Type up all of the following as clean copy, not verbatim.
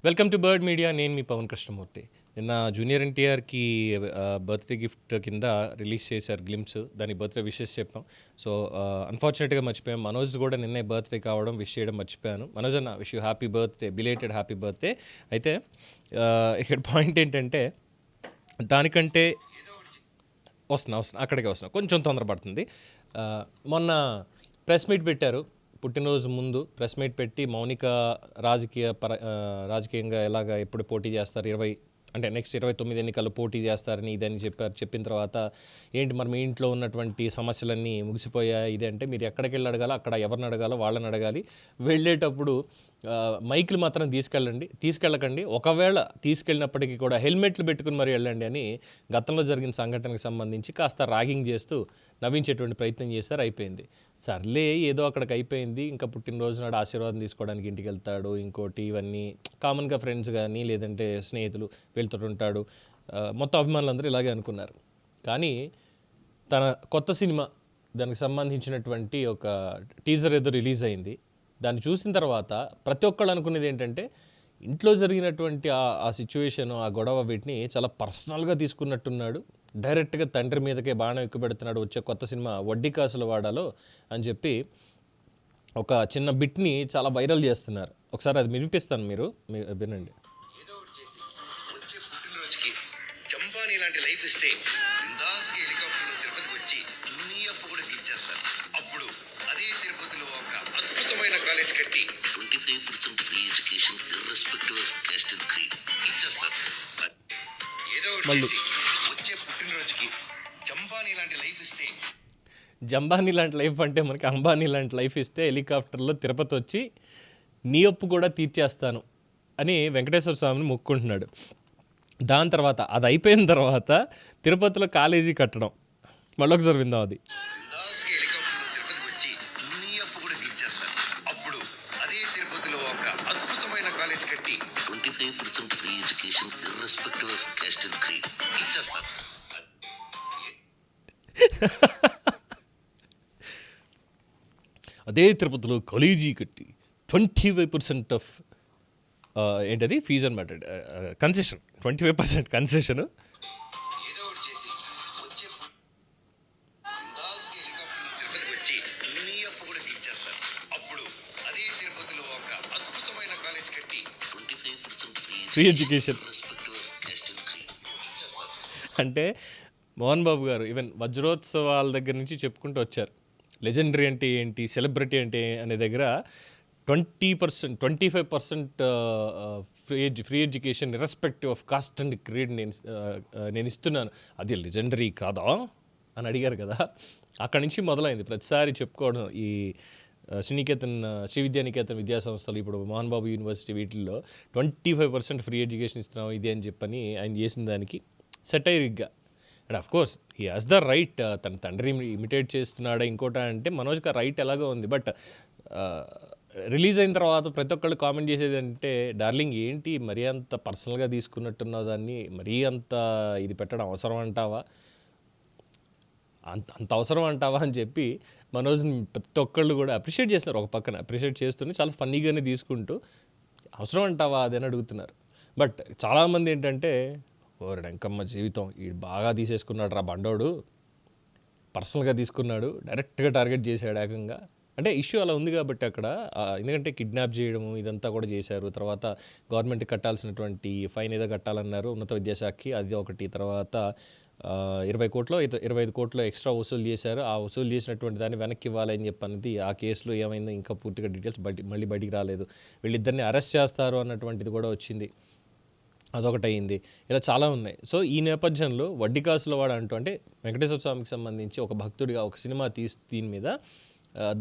Welcome to bird media. నేను మీ పవన్ కృష్ణమూర్తి. నిన్న junior ఎన్టీఆర్కి బర్త్డే గిఫ్ట్ కింద రిలీజ్ చేశారు గ్లిమ్స్. దానికి బర్త్డే విషెస్ చెప్పాం. సో అన్ఫార్చునేట్గా మర్చిపోయాం. మనోజ్ కూడా నిన్నే బర్త్డే కావడం విష్ చేయడం మర్చిపోయాను. మనోజ్ అన్న, wish you happy birthday, belated happy birthday. అయితే ఇక్కడ పాయింట్ ఏంటంటే, దానికంటే వస్తున్నా అక్కడికే వస్తున్నా, కొంచెం తొందరపడుతుంది. మొన్న ప్రెస్ మీట్ పెట్టారు. పుట్టినరోజు ముందు ప్రెస్ మీట్ పెట్టి మౌనిక రాజకీయంగా ఎప్పుడు పోటీ చేస్తారు, నెక్స్ట్ 29 ఎన్నికల్లో పోటీ చేస్తారని ఇదని చెప్పారు. చెప్పిన తర్వాత ఏంటి మరి మీ ఇంట్లో ఉన్నటువంటి సమస్యలన్నీ ముగిసిపోయాయి ఇది అంటే, మీరు ఎక్కడికి వెళ్ళి అడగాలో అక్కడ ఎవరిని అడగాలో వాళ్ళని అడగాలి. వెళ్ళేటప్పుడు మైకులు మాత్రం తీసుకెళ్ళకండి, ఒకవేళ తీసుకెళ్ళినప్పటికీ కూడా హెల్మెట్లు పెట్టుకుని మరి వెళ్ళండి అని గతంలో జరిగిన సంఘటనకు సంబంధించి కాస్త ర్యాగింగ్ చేస్తూ నవ్వించేటువంటి ప్రయత్నం చేశారు. అయిపోయింది. సర్లే, ఏదో అక్కడికి అయిపోయింది. ఇంకా పుట్టినరోజు నాడు ఆశీర్వాదం తీసుకోవడానికి ఇంటికి వెళ్తాడు, ఇంకోటి ఇవన్నీ కామన్గా ఫ్రెండ్స్ కానీ లేదంటే స్నేహితులు వెళ్తుంటాడు. మొత్తం అభిమానులందరూ ఇలాగే అనుకున్నారు. కానీ తన కొత్త సినిమా దానికి సంబంధించినటువంటి ఒక టీజర్ ఏదో రిలీజ్ అయింది. దాన్ని చూసిన తర్వాత ప్రతి ఒక్కళ్ళు అనుకునేది ఏంటంటే, ఇంట్లో జరిగినటువంటి ఆ సిచ్యువేషన్, ఆ గొడవ వీటిని చాలా పర్సనల్గా తీసుకున్నట్టున్నాడు. డైరెక్ట్గా తండ్రి మీదకే బాణం ఎక్కువ పెడుతున్నాడు వచ్చే కొత్త సినిమా వడ్డీ కాసుల వాడాలో అని చెప్పి ఒక చిన్న బిట్ని చాలా వైరల్ చేస్తున్నారు. ఒకసారి అది వినిపిస్తాను, మీరు వినండి. కాలేజ్ కట్టి 25% free education irrespective of cost and creed ఇచ్చేస్తారు. ఏదో చేసి వచ్చే పుట్టినరోజుకి జంబానీ లాంటి లైఫ్ ఇస్తే, జంబానీ లాంటి లైఫ్ అంటే మనకి అంబానీ లాంటి లైఫ్ ఇస్తే హెలికాప్టర్లో తిరుపతి వచ్చి నీ అప్పు కూడా తీర్చేస్తాను అని వెంకటేశ్వర స్వామిని మొక్కుంటున్నాడు. దాని తర్వాత అది అయిపోయిన తర్వాత తిరుపతిలో కాలేజీ కట్టడం. మళ్ళొకసారి విందాం అది. Free education irrespective of cost and creed ఇచ్చేస్తారు. అదే తిరుపతిలో కాలేజీ కట్టి 25% ఆఫ్ ఏంటది ఫీజు అనమాట, కన్సెషన్, 25% కన్సెషన్. ఫ్రీ ఎడ్యుకేషన్ అంటే మోహన్ బాబు గారు ఈవెన్ వజ్రోత్సవాల దగ్గర నుంచి చెప్పుకుంటూ వచ్చారు. లెజెండరీ అంటే ఏంటి, సెలబ్రిటీ అంటే అనే దగ్గర 25% free education irrespective of cost and creed నేను ఇస్తున్నాను, అది లెజెండరీ కాదా అని అడిగారు కదా. అక్కడి నుంచి మొదలైంది ప్రతిసారి చెప్పుకోవడం. ఈ శ్రీ విద్యానికేతన్ విద్యా సంస్థలు, ఇప్పుడు మోహన్ బాబు యూనివర్సిటీ, వీటిల్లో 25% ఫ్రీ ఎడ్యుకేషన్ ఇస్తున్నాం ఇది అని చెప్పని ఆయన చేసిన దానికి సెటైరిక్గా. And of course he has the right. తన తండ్రి ఇమిటేట్ చేస్తున్నాడా ఇంకోట అంటే, మనోజ్కి రైట్ ఎలాగో ఉంది. బట్ రిలీజ్ అయిన తర్వాత ప్రతి ఒక్కళ్ళు కామెంట్ చేసేది అంటే, డార్లింగ్ ఏంటి మరీ అంత పర్సనల్గా తీసుకున్నట్టున్నావు, దాన్ని మరీ అంత ఇది పెట్టడం అవసరం అంటావా, అంత అవసరం అంటావా అని చెప్పి మనోజ్ని ప్రతి ఒక్కళ్ళు కూడా అప్రిషియేట్ చేస్తున్నారు. ఒక పక్కన అప్రిషియేట్ చేస్తూనే చాలా ఫన్నీగానే తీసుకుంటూ అవసరం అంటావా అదని అడుగుతున్నారు. బట్ చాలామంది ఏంటంటే, ఓరి వెంకమ్మ జీవితం, ఈ బాగా తీసేసుకున్నాడు రా బండోడు, పర్సనల్గా తీసుకున్నాడు, డైరెక్ట్గా టార్గెట్ చేశాడు ఏకంగా. అంటే ఇష్యూ అలా ఉంది కాబట్టి అక్కడ, ఎందుకంటే కిడ్నాప్ చేయడము ఇదంతా కూడా చేశారు. తర్వాత గవర్నమెంట్కి కట్టాల్సినటువంటి ఫైన్ ఏదో కట్టాలన్నారు ఉన్నత విద్యాశాఖకి, అది ఒకటి. తర్వాత 25 కోట్లు ఎక్స్ట్రా వసూలు చేశారు. ఆ వసూలు చేసినటువంటి దాన్ని వెనక్కి ఇవ్వాలని చెప్పన్నది ఆ కేసులో ఏమైందో ఇంకా పూర్తిగా డీటెయిల్స్ మళ్ళీ బయటికి రాలేదు. వీళ్ళిద్దరిని అరెస్ట్ చేస్తారు అన్నటువంటిది కూడా వచ్చింది, అదొకటి అయింది. ఇలా చాలా ఉన్నాయి. సో ఈ నేపథ్యంలో వడ్డీ కాసుల వాడు అంటే వెంకటేశ్వర స్వామికి సంబంధించి ఒక భక్తుడిగా ఒక సినిమా దీని మీద,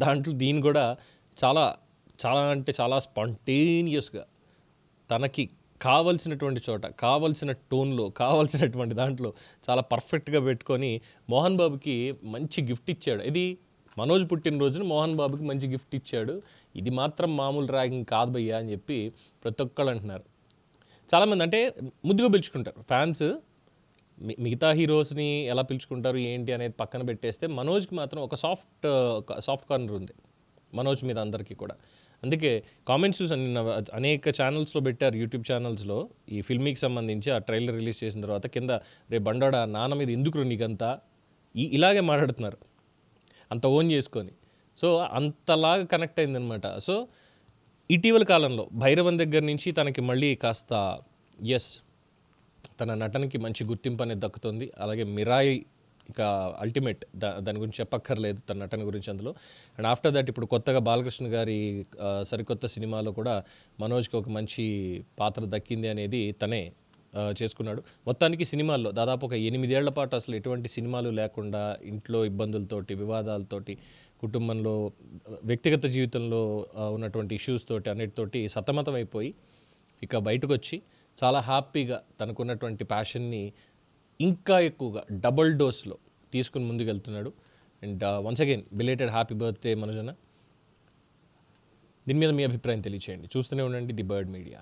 దాంట్లో దీన్ని కూడా చాలా చాలా అంటే చాలా స్పాంటేనియస్గా తనకి కావలసినటువంటి చోట, కావలసిన టోన్లో, కావలసినటువంటి దాంట్లో చాలా పర్ఫెక్ట్గా పెట్టుకొని మోహన్ బాబుకి మంచి గిఫ్ట్ ఇచ్చాడు. ఇది మనోజ్ పుట్టినరోజున మోహన్ బాబుకి మంచి గిఫ్ట్ ఇచ్చాడు. ఇది మాత్రం మామూలు ర్యాగింగ్ కాదు భయ్యా అని చెప్పి ప్రతి ఒక్కళ్ళు అంటున్నారు. చాలామంది అంటే ముద్దుగా పిలుచుకుంటారు ఫ్యాన్స్. మిగతా హీరోస్ని ఎలా పిలుచుకుంటారు ఏంటి అనేది పక్కన పెట్టేస్తే, మనోజ్కి మాత్రం ఒక సాఫ్ట్ కార్నర్ ఉంది మనోజ్ మీద అందరికీ కూడా. అందుకే కామెంట్స్ చూసాను నిన్న, అనేక ఛానల్స్లో పెట్టారు, యూట్యూబ్ ఛానల్స్లో ఈ ఫిల్మీకి సంబంధించి ఆ ట్రైలర్ రిలీజ్ చేసిన తర్వాత కింద రే బండోడా నాన్న మీద ఎందుకు నీకంతా ఇలాగే మాట్లాడుతున్నారు, అంత ఓన్ చేసుకొని. సో అంతలాగా కనెక్ట్ అయిందనమాట. సో ఇటీవల కాలంలో భైరవన్ దగ్గర నుంచి తనకి మళ్ళీ కాస్త తన నటనకి మంచి గుర్తింపు అనేది దక్కుతుంది. అలాగే మిరాయి ఇక అల్టిమేట్, దాని గురించి చెప్పక్కర్లేదు తన నటన గురించి అందులో. అండ్ ఆఫ్టర్ దట్ ఇప్పుడు కొత్తగా బాలకృష్ణ గారి సరికొత్త సినిమాలో కూడా మనోజ్కి ఒక మంచి పాత్ర దక్కింది అనేది తనే చేసుకున్నాడు. మొత్తానికి సినిమాల్లో దాదాపు ఒక 8 ఏళ్ల పాటు అసలు ఎటువంటి సినిమాలు లేకుండా ఇంట్లో ఇబ్బందులతోటి, వివాదాలతోటి, కుటుంబంలో, వ్యక్తిగత జీవితంలో ఉన్నటువంటి ఇష్యూస్ తోటి అన్నిటితోటి సతమతం అయిపోయి ఇక బయటకు వచ్చి చాలా హ్యాపీగా తనకున్నటువంటి ప్యాషన్ని ఇంకా ఎక్కువగా డబుల్ డోస్లో తీసుకుని ముందుకెళ్తున్నాడు. And once again belated happy birthday మనోజన్న. దీని మీద మీ అభిప్రాయం తెలియచేయండి. చూస్తూనే ఉండండి ది బర్డ్ మీడియా.